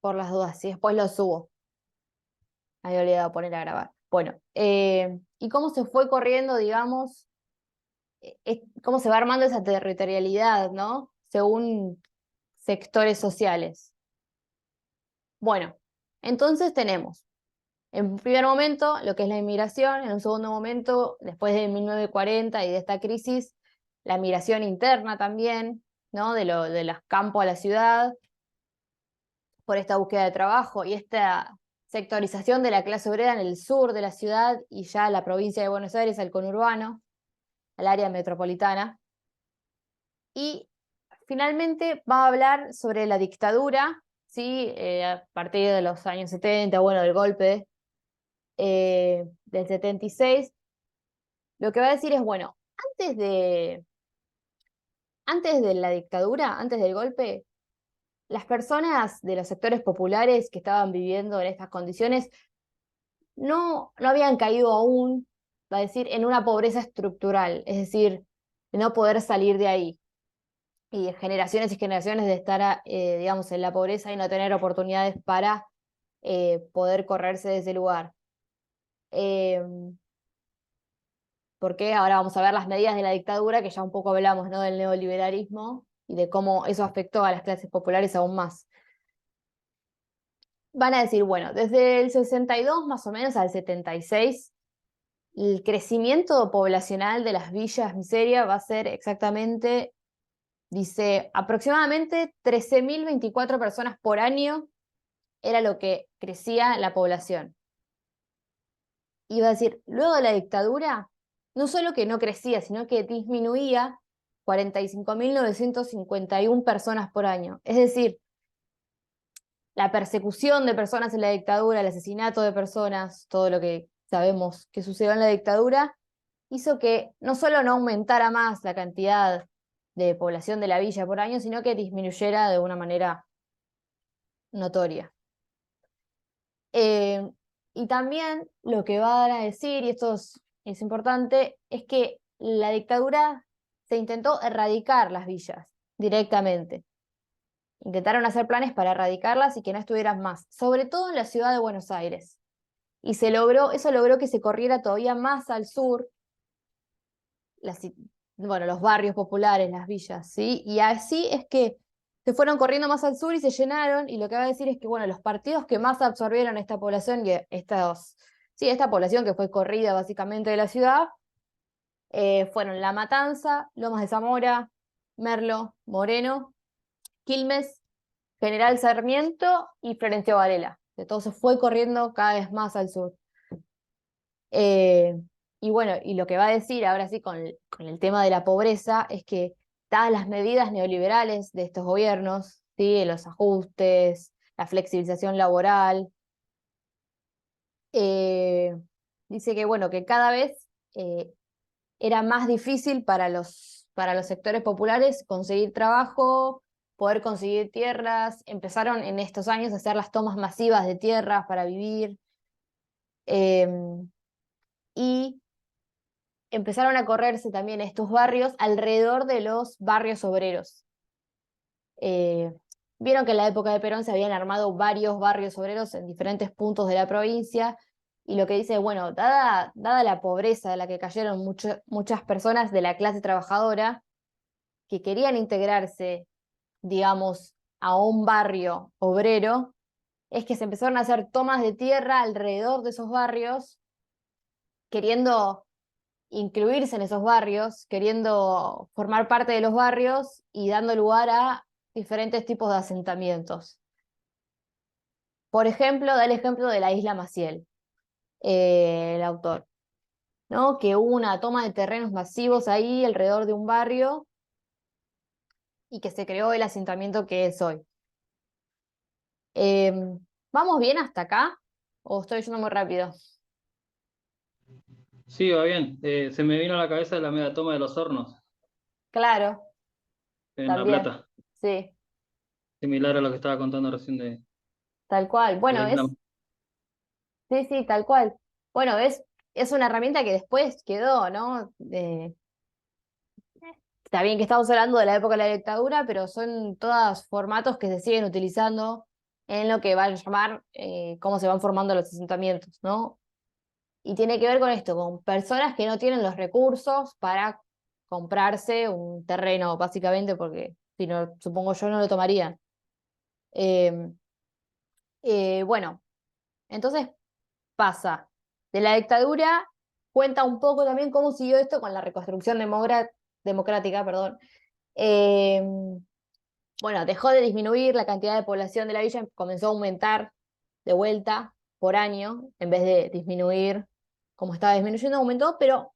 por las dudas, si después lo subo. Me había olvidado poner a grabar. Bueno, y cómo se fue corriendo, digamos, cómo se va armando esa territorialidad, ¿no? Según sectores sociales. Bueno, entonces tenemos, en un primer momento, lo que es la inmigración, en un segundo momento, después de 1940 y de esta crisis, la migración interna también, ¿no? De los campos a la ciudad, por esta búsqueda de trabajo y esta sectorización de la clase obrera en el sur de la ciudad y ya la provincia de Buenos Aires, al conurbano, al área metropolitana. Y finalmente va a hablar sobre la dictadura, ¿sí? A partir de los años 70, bueno, del golpe del 76. Lo que va a decir es, bueno, antes de la dictadura, antes del golpe, las personas de los sectores populares que estaban viviendo en estas condiciones no habían caído aún, va a decir, en una pobreza estructural, es decir, de no poder salir de ahí. Y de generaciones y generaciones de estar, digamos, en la pobreza y no tener oportunidades para poder correrse de ese lugar. Eh, Porque ahora vamos a ver las medidas de la dictadura, que ya un poco hablamos, ¿no? Del neoliberalismo y de cómo eso afectó a las clases populares aún más. Van a decir, bueno, desde el 62 más o menos al 76, el crecimiento poblacional de las villas miseria va a ser exactamente, dice, aproximadamente 13.024 personas por año era lo que crecía la población. Y va a decir, luego de la dictadura, no solo que no crecía, sino que disminuía 45.951 personas por año. Es decir, la persecución de personas en la dictadura, el asesinato de personas, todo lo que sabemos que sucedió en la dictadura, hizo que no solo no aumentara más la cantidad de población de la villa por año, sino que disminuyera de una manera notoria. Eh, y también lo que van a decir, y esto es importante, es que la dictadura se intentó erradicar las villas directamente. Intentaron hacer planes para erradicarlas y que no estuvieran más, sobre todo en la ciudad de Buenos Aires. Y eso logró que se corriera todavía más al sur, las, bueno, los barrios populares, las villas, ¿sí? Y así es que se fueron corriendo más al sur y se llenaron, y lo que va a decir es que, bueno, los partidos que más absorbieron esta población, y esta población que fue corrida básicamente de la ciudad, fueron La Matanza, Lomas de Zamora, Merlo, Moreno, Quilmes, General Sarmiento y Florencio Varela. De todo se fue corriendo cada vez más al sur. Eh, y bueno, y lo que va a decir ahora sí con el tema de la pobreza es que dadas las medidas neoliberales de estos gobiernos, ¿sí? Los ajustes, la flexibilización laboral, eh, dice que bueno, que cada vez era más difícil para los sectores populares conseguir trabajo, poder conseguir tierras. Empezaron en estos años a hacer las tomas masivas de tierras para vivir. Eh, y empezaron a correrse también estos barrios alrededor de los barrios obreros. Eh, Vieron que en la época de Perón se habían armado varios barrios obreros en diferentes puntos de la provincia, y lo que dice, bueno, dada la pobreza de la que cayeron muchas personas de la clase trabajadora que querían integrarse, digamos, a un barrio obrero, es que se empezaron a hacer tomas de tierra alrededor de esos barrios, queriendo incluirse en esos barrios, queriendo formar parte de los barrios y dando lugar a diferentes tipos de asentamientos. Por ejemplo, da el ejemplo de la isla Maciel, el autor, ¿no? Que hubo una toma de terrenos masivos ahí alrededor de un barrio y que se creó el asentamiento que es hoy. Eh, ¿Vamos bien hasta acá? ¿O estoy yendo muy rápido? Sí, va bien. Se me vino a la cabeza la mega toma de los hornos Claro, en La también. Plata, Sí, similar a lo que estaba contando recién tal cual. de la Bueno, isla. sí, sí, tal cual. Bueno, es una herramienta que después quedó, ¿no? Está bien que estamos hablando de la época de la dictadura, pero son todos formatos que se siguen utilizando en lo que va a llamar cómo se van formando los asentamientos, ¿no? Y tiene que ver con esto, con personas que no tienen los recursos para comprarse un terreno, básicamente, porque si no, supongo yo no lo tomarían. Eh, bueno, entonces pasa de la dictadura, cuenta un poco también cómo siguió esto con la reconstrucción democrática, perdón. Eh, bueno, dejó de disminuir la cantidad de población de la villa, comenzó a aumentar de vuelta por año, en vez de disminuir como estaba disminuyendo, aumentó, pero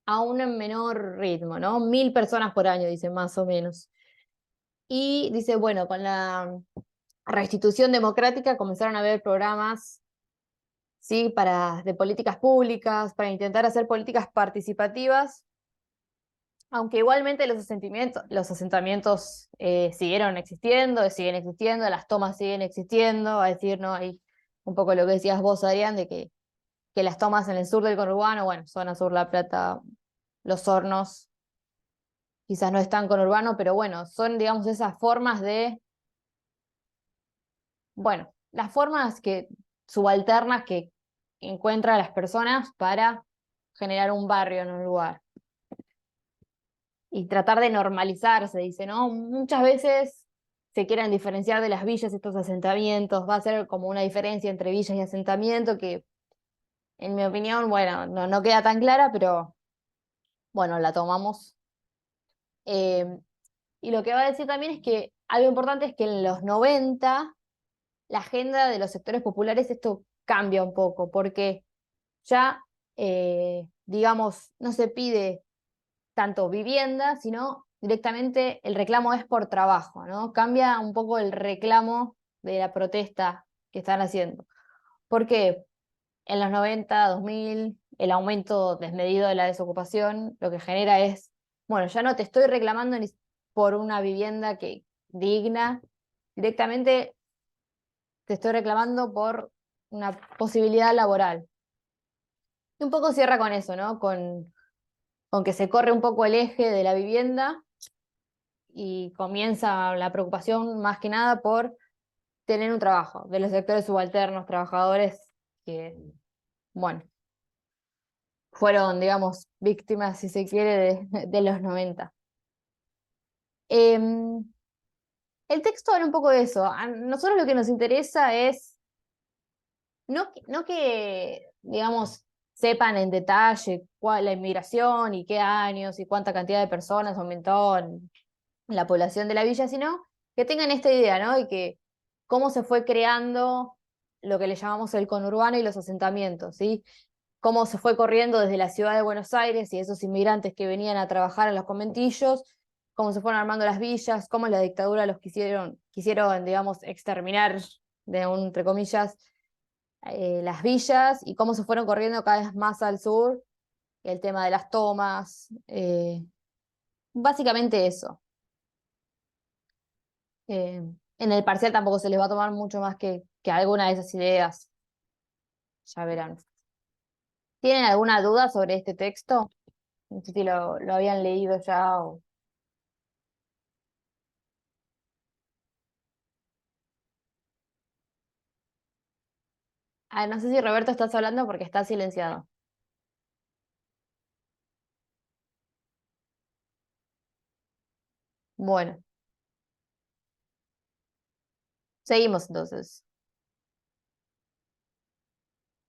a un menor ritmo, ¿no? 1.000 personas por año, dice más o menos. Y dice, bueno, con la restitución democrática comenzaron a haber programas, ¿sí? De políticas públicas, para intentar hacer políticas participativas, aunque igualmente los asentamientos siguen existiendo, las tomas siguen existiendo, a decir, ¿no? Hay un poco lo que decías vos, Adrián, de que las tomas en el sur del conurbano, bueno, zona sur La Plata, Los Hornos, quizás no están conurbano, pero bueno, son, digamos, esas formas bueno, las formas subalternas que encuentran las personas para generar un barrio en un lugar. Y tratar de normalizarse, dice, ¿no? Muchas veces se quieren diferenciar de las villas estos asentamientos, va a ser como una diferencia entre villas y asentamiento que, en mi opinión, bueno, no queda tan clara, pero bueno, la tomamos. Eh, y lo que va a decir también es que algo importante es que en los 90 la agenda de los sectores populares esto cambia un poco, porque ya, digamos, no se pide tanto vivienda, sino directamente el reclamo es por trabajo, ¿no? Cambia un poco el reclamo de la protesta que están haciendo. Porque en los 90, 2000, el aumento desmedido de la desocupación lo que genera es, bueno, ya no te estoy reclamando ni por una vivienda digna, directamente te estoy reclamando por una posibilidad laboral. Y un poco cierra con eso, ¿no? Con que se corre un poco el eje de la vivienda y comienza la preocupación más que nada por tener un trabajo, de los sectores subalternos, trabajadores que, bueno, fueron, digamos, víctimas, si se quiere, de los 90. El texto habla un poco de eso. A nosotros lo que nos interesa es no que, digamos, sepan en detalle cuál la inmigración y qué años y cuánta cantidad de personas aumentó en la población de la villa, sino que tengan esta idea, ¿no? Y que cómo se fue creando lo que le llamamos el conurbano y los asentamientos, ¿sí? Cómo se fue corriendo desde la ciudad de Buenos Aires y esos inmigrantes que venían a trabajar en los conventillos, cómo se fueron armando las villas, cómo la dictadura los quisieron, digamos, exterminar, entre comillas, las villas y cómo se fueron corriendo cada vez más al sur, el tema de las tomas, básicamente eso. En el parcial tampoco se les va a tomar mucho más que alguna de esas ideas, ya verán. ¿Tienen alguna duda sobre este texto? No sé si lo habían leído ya o... Ah, no sé si Roberto estás hablando porque está silenciado. Bueno, seguimos entonces.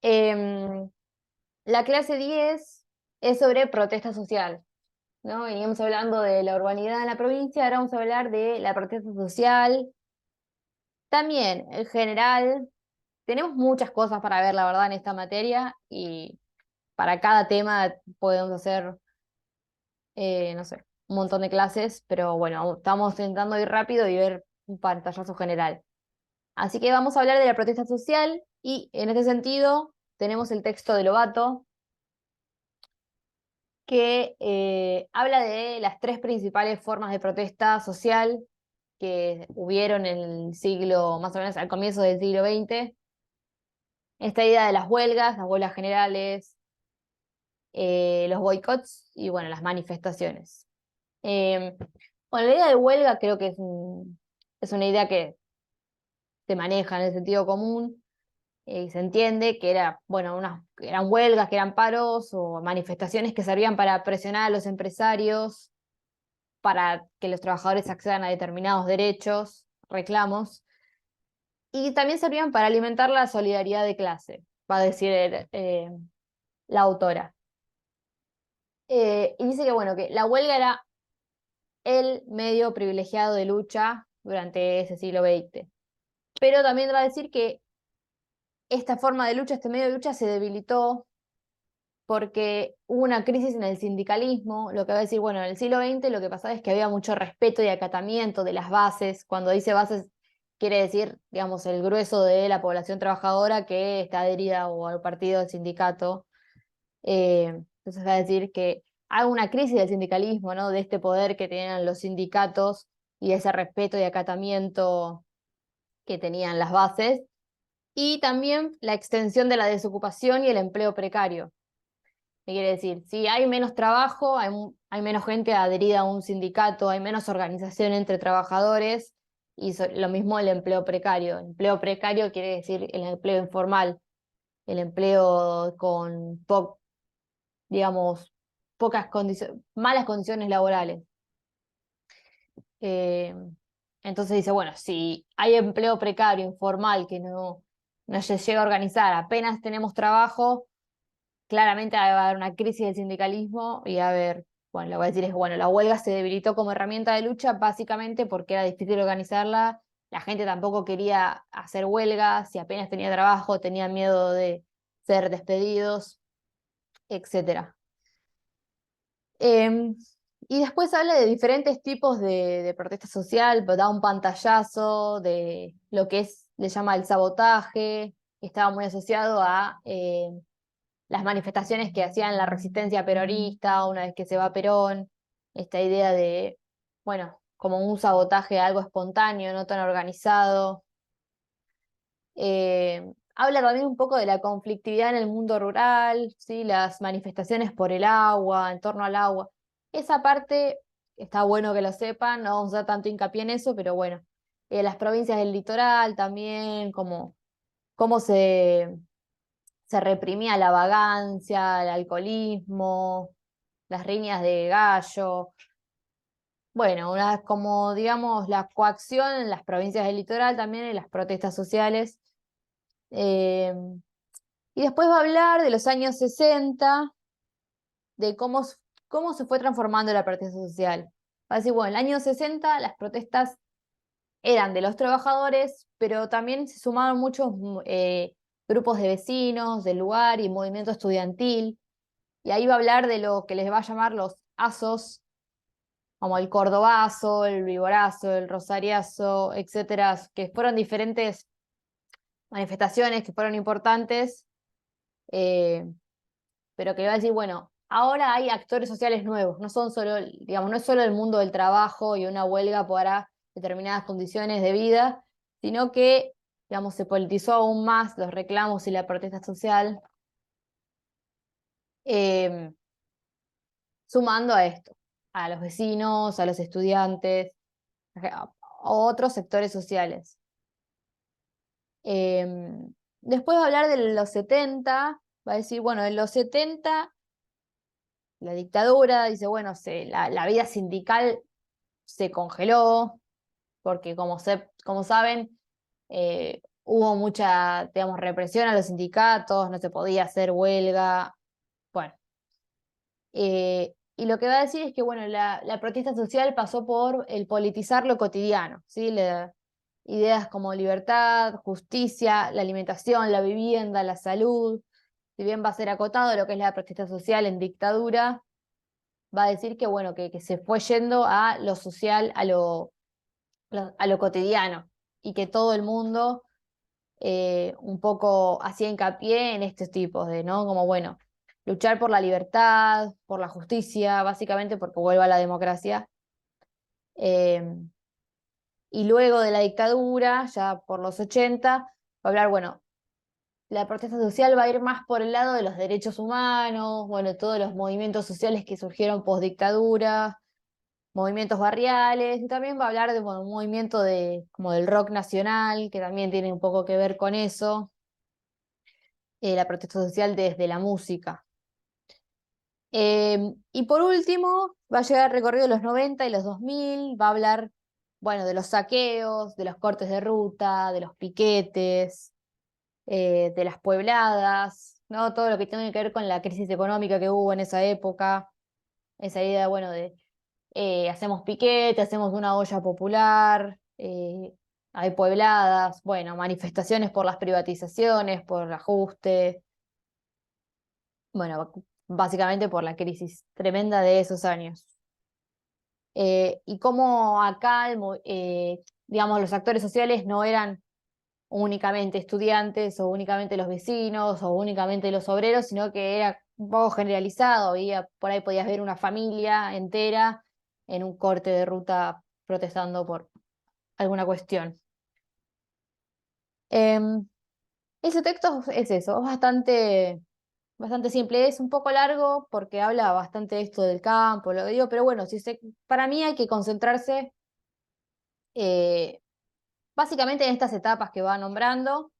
Em, la clase 10 es sobre protesta social, ¿no? Veníamos hablando de la urbanidad en la provincia, ahora vamos a hablar de la protesta social. También, en general, tenemos muchas cosas para ver, la verdad, en esta materia y para cada tema podemos hacer, no sé, un montón de clases, pero bueno, estamos intentando ir rápido y ver un pantallazo general. Así que vamos a hablar de la protesta social y en este sentido tenemos el texto de Lobato que habla de las tres principales formas de protesta social que hubieron en el siglo, más o menos al comienzo del siglo XX. Esta idea de las huelgas generales, los boicots y bueno, las manifestaciones. Bueno, la idea de huelga creo que es una idea que se maneja en el sentido común, se entiende que era, bueno, eran huelgas, que eran paros o manifestaciones que servían para presionar a los empresarios, para que los trabajadores accedan a determinados derechos, reclamos, y también servían para alimentar la solidaridad de clase, va a decir la autora. Y dice que, bueno, que la huelga era el medio privilegiado de lucha durante ese siglo XX. Pero también va a decir que esta forma de lucha, este medio de lucha se debilitó porque hubo una crisis en el sindicalismo, lo que va a decir, bueno, en el siglo XX lo que pasaba es que había mucho respeto y acatamiento de las bases. Cuando dice bases, quiere decir, digamos, el grueso de la población trabajadora que está adherida o al partido del sindicato. Entonces va a decir que hay una crisis del sindicalismo, ¿no? De este poder que tenían los sindicatos y ese respeto y acatamiento que tenían las bases, y también la extensión de la desocupación y el empleo precario. ¿Qué quiere decir? Si hay menos trabajo, hay menos gente adherida a un sindicato, hay menos organización entre trabajadores, y lo mismo el empleo precario. Empleo precario quiere decir el empleo informal, el empleo con digamos, pocas condiciones, malas condiciones laborales. Eh, entonces dice, bueno, si hay empleo precario, informal, que no se llega a organizar, apenas tenemos trabajo, claramente va a haber una crisis del sindicalismo y va a haber, bueno, lo que voy a decir es, bueno, la huelga se debilitó como herramienta de lucha básicamente porque era difícil organizarla, la gente tampoco quería hacer huelga, si apenas tenía trabajo, tenía miedo de ser despedidos, etcétera. Y después habla de diferentes tipos de protesta social, da un pantallazo de lo que le llama el sabotaje, que estaba muy asociado a las manifestaciones que hacían la resistencia peronista una vez que se va Perón, esta idea de, bueno, como un sabotaje, algo espontáneo, no tan organizado. Habla también un poco de la conflictividad en el mundo rural, ¿sí? Las manifestaciones por el agua, en torno al agua. Esa parte está bueno que lo sepan, no vamos a dar tanto hincapié en eso, pero bueno. Las provincias del litoral también, como cómo se reprimía la vagancia, el alcoholismo, las riñas de gallo. Bueno, como digamos la coacción en las provincias del litoral también, en las protestas sociales. Eh, y después va a hablar de los años 60, de cómo se fue transformando la protesta social. Va a decir, bueno, en el año 60 las protestas eran de los trabajadores, pero también se sumaron muchos grupos de vecinos del lugar y movimiento estudiantil. Y ahí va a hablar de lo que les va a llamar los asos, como el cordobazo, el viborazo, el rosariazo, etcétera, que fueron diferentes manifestaciones que fueron importantes, eh, pero que va a decir, bueno, ahora hay actores sociales nuevos, no son solo, digamos, no es solo el mundo del trabajo y una huelga para determinadas condiciones de vida, sino que, digamos, se politizó aún más los reclamos y la protesta social, eh, sumando a esto, a los vecinos, a los estudiantes, a otros sectores sociales. Después va a hablar de los 70, va a decir, bueno, en los 70 la dictadura, dice, bueno, la vida sindical se congeló, porque como saben, hubo mucha, digamos, represión a los sindicatos, no se podía hacer huelga, bueno. Y lo que va a decir es que, bueno, la protesta social pasó por el politizar lo cotidiano, ¿sí? Ideas como libertad, justicia, la alimentación, la vivienda, la salud. Si bien va a ser acotado lo que es la protesta social en dictadura, va a decir que, bueno, que se fue yendo a lo social, a lo cotidiano, y que todo el mundo un poco hacía hincapié en estos tipos de, ¿no? Como, bueno, luchar por la libertad, por la justicia, básicamente porque vuelva la democracia. Eh, y luego de la dictadura, ya por los 80, va a hablar, bueno, la protesta social va a ir más por el lado de los derechos humanos, bueno, todos los movimientos sociales que surgieron post dictadura, movimientos barriales, y también va a hablar de bueno, un movimiento como del rock nacional, que también tiene un poco que ver con eso, la protesta social desde la música. Y por último, va a llegar el recorrido de los 90 y los 2000, va a hablar, bueno, de los saqueos, de los cortes de ruta, de los piquetes, de las puebladas, ¿no? Todo lo que tiene que ver con la crisis económica que hubo en esa época, esa idea, bueno, de hacemos piquete, hacemos una olla popular, hay puebladas, bueno, manifestaciones por las privatizaciones, por el ajuste, bueno, básicamente por la crisis tremenda de esos años. Y cómo acá, digamos, los actores sociales no eran únicamente estudiantes o únicamente los vecinos o únicamente los obreros, sino que era un poco generalizado. Por ahí podías ver una familia entera en un corte de ruta protestando por alguna cuestión. Em, Ese texto es eso, es bastante simple, es un poco largo porque habla bastante de esto del campo, lo digo, pero bueno, para mí hay que concentrarse eh, básicamente en estas etapas que va nombrando.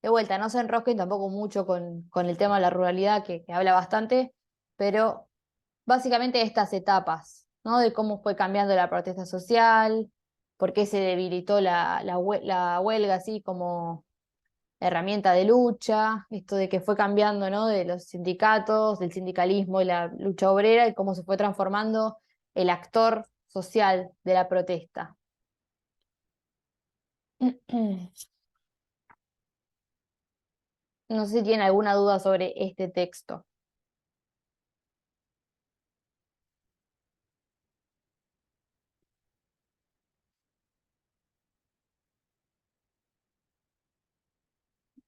De vuelta, no se enrosquen tampoco mucho con el tema de la ruralidad, que habla bastante, pero básicamente estas etapas, ¿no? De cómo fue cambiando la protesta social, por qué se debilitó la huelga así como herramienta de lucha, esto de que fue cambiando, ¿no? De los sindicatos, del sindicalismo y la lucha obrera, y cómo se fue transformando el actor social de la protesta. No sé si tienen alguna duda sobre este texto.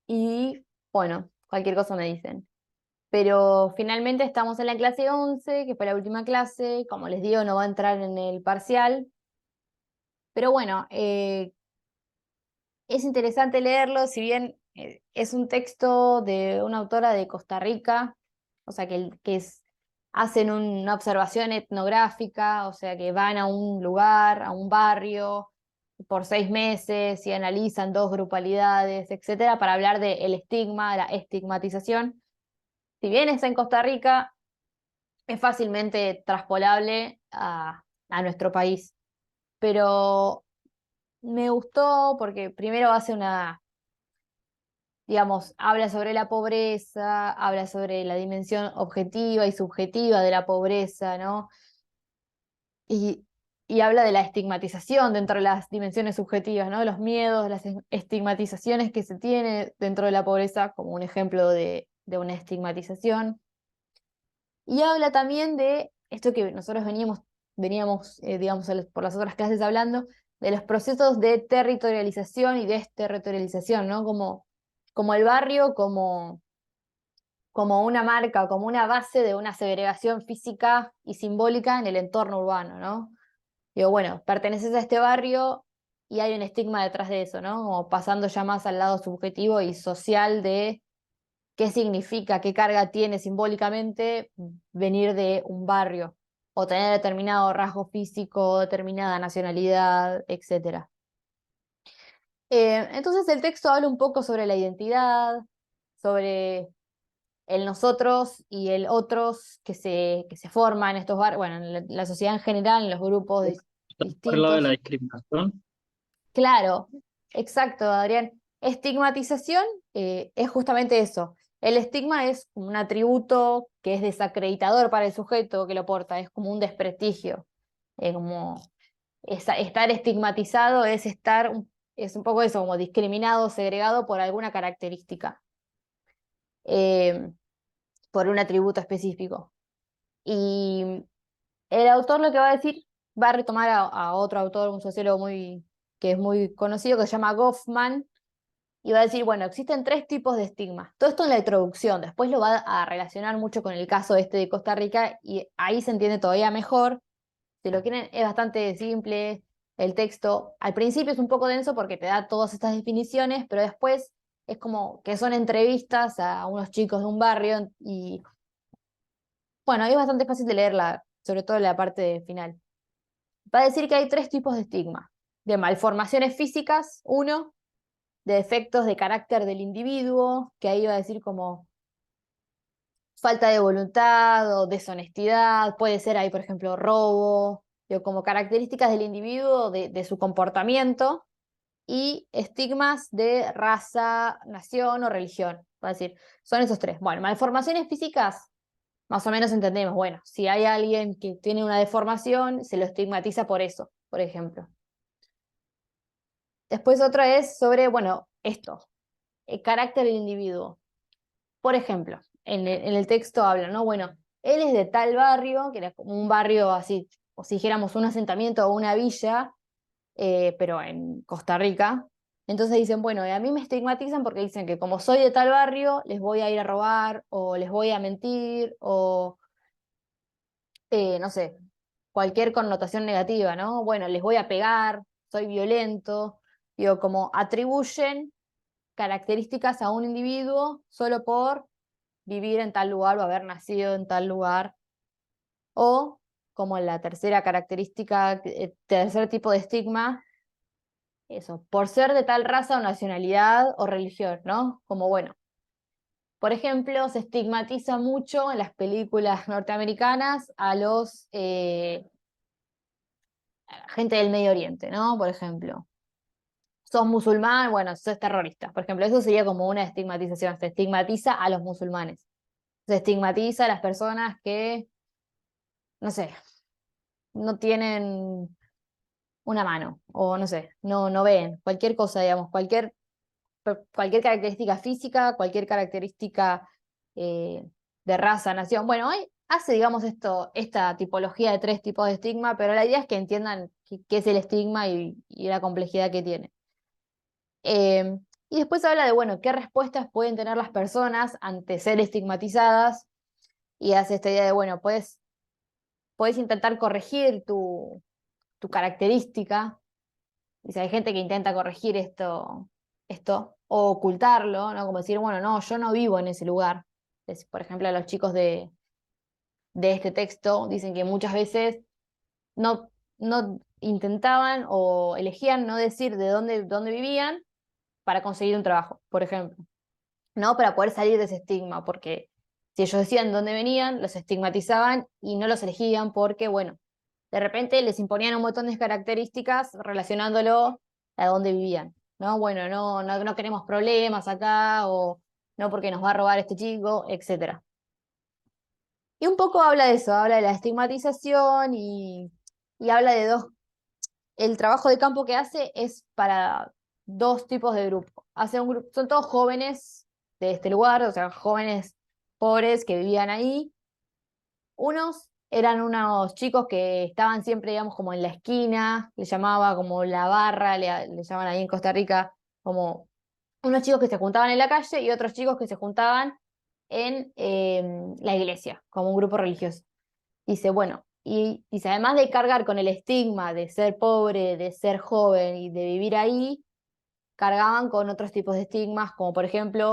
Y bueno, cualquier cosa me dicen. Pero finalmente estamos en la clase 11, que fue la última clase. Como les digo, no va a entrar en el parcial. Pero bueno, es interesante leerlo, si bien es un texto de una autora de Costa Rica, o sea, hacen una observación etnográfica, o sea, que van a un lugar, a un barrio, por 6 meses y analizan dos grupalidades, etcétera, para hablar del estigma, de la estigmatización. Si bien está en Costa Rica, es fácilmente traspolable a nuestro país. Pero me gustó porque primero hace digamos, habla sobre la pobreza, habla sobre la dimensión objetiva y subjetiva de la pobreza, ¿no? Y, y habla de la estigmatización dentro de las dimensiones subjetivas, ¿no? Los miedos, las estigmatizaciones que se tiene dentro de la pobreza, como un ejemplo de una estigmatización. Y habla también de esto que nosotros veníamos digamos, por las otras clases hablando, de los procesos de territorialización y desterritorialización, ¿no? Como el barrio, como una marca, como una base de una segregación física y simbólica en el entorno urbano, ¿no? Digo, bueno, perteneces a este barrio y hay un estigma detrás de eso, ¿no? Como pasando ya más al lado subjetivo y social de qué significa, qué carga tiene simbólicamente venir de un barrio o tener determinado rasgo físico, determinada nacionalidad, etc. Entonces el texto habla un poco sobre la identidad, sobre el nosotros y el otros que se forman en estos barrios, bueno, en la sociedad en general, en los grupos Por el lado de la distintos. discriminación. Claro, exacto, Adrián. Estigmatización es justamente eso. El estigma es un atributo que es desacreditador para el sujeto que lo porta, es como un desprestigio. Como estar estigmatizado es un poco eso, como discriminado, segregado por alguna característica, eh, por un atributo específico. Y el autor lo que va a decir, va a retomar a otro autor, un sociólogo que es muy conocido, que se llama Goffman, y va a decir, bueno, existen 3 tipos de estigma. Todo esto en la introducción, después lo va a relacionar mucho con el caso este de Costa Rica, y ahí se entiende todavía mejor. Si lo quieren, es bastante simple el texto. Al principio es un poco denso porque te da todas estas definiciones, pero después es como que son entrevistas a unos chicos de un barrio y bueno, es bastante fácil de leerla, sobre todo la parte final. Va a decir que hay 3 tipos de estigma. De malformaciones físicas, 1, de defectos de carácter del individuo, que ahí va a decir como falta de voluntad o deshonestidad, puede ser ahí, por ejemplo, robo, digo, como características del individuo, de su comportamiento, y estigmas de raza, nación o religión. Va a decir, son esos 3. Bueno, malformaciones físicas, más o menos entendemos, bueno, si hay alguien que tiene una deformación, se lo estigmatiza por eso, por ejemplo. Después otra es sobre, bueno, esto, el carácter del individuo. Por ejemplo, en el texto habla, ¿no? Bueno, él es de tal barrio, que era como un barrio así, o si dijéramos un asentamiento o una villa, pero en Costa Rica. Entonces dicen, bueno, a mí me estigmatizan porque dicen que como soy de tal barrio, les voy a ir a robar, o les voy a mentir, o no sé, cualquier connotación negativa, ¿no? Bueno, les voy a pegar, soy violento, digo, como atribuyen características a un individuo solo por vivir en tal lugar o haber nacido en tal lugar, o como la tercera característica, tercer tipo de estigma, eso, por ser de tal raza o nacionalidad o religión, ¿no? Como bueno, por ejemplo, se estigmatiza mucho en las películas norteamericanas a los gente del Medio Oriente, ¿no? Por ejemplo, sos musulmán, bueno, sos terrorista. Por ejemplo, eso sería como una estigmatización. Se estigmatiza a los musulmanes. Se estigmatiza a las personas que, no sé, no tienen una mano, o no sé, no ven, cualquier cosa, digamos, cualquier característica física, cualquier característica eh, de raza, nación. Bueno, hoy hace, digamos, esta tipología de 3 tipos de estigma, pero la idea es que entiendan qué es el estigma y la complejidad que tiene. Y después habla de, bueno, qué respuestas pueden tener las personas ante ser estigmatizadas, y hace esta idea de, bueno, puedes intentar corregir tu característica. Dice, hay gente que intenta corregir esto o ocultarlo, ¿no? Como decir, bueno, no, yo no vivo en ese lugar. Por ejemplo, a los chicos de este texto dicen que muchas veces no intentaban o elegían no decir de dónde vivían para conseguir un trabajo, por ejemplo, ¿no? Para poder salir de ese estigma, porque si ellos decían dónde venían, los estigmatizaban y no los elegían porque, bueno, de repente les imponían un montón de características relacionándolo a dónde vivían, ¿no? Bueno, no queremos problemas acá, o no porque nos va a robar este chico, etc. Y un poco habla de eso, habla de la estigmatización y habla de el trabajo de campo que hace es para 2 tipos de grupos. Hace un grupo, son todos jóvenes de este lugar, o sea, jóvenes pobres que vivían ahí. Unos eran unos chicos que estaban siempre, digamos, como en la esquina, le llamaba como la barra, le llaman ahí en Costa Rica, como unos chicos que se juntaban en la calle y otros chicos que se juntaban en la iglesia, como un grupo religioso. Dice, bueno, y dice, además de cargar con el estigma de ser pobre, de ser joven y de vivir ahí, cargaban con otros tipos de estigmas, como por ejemplo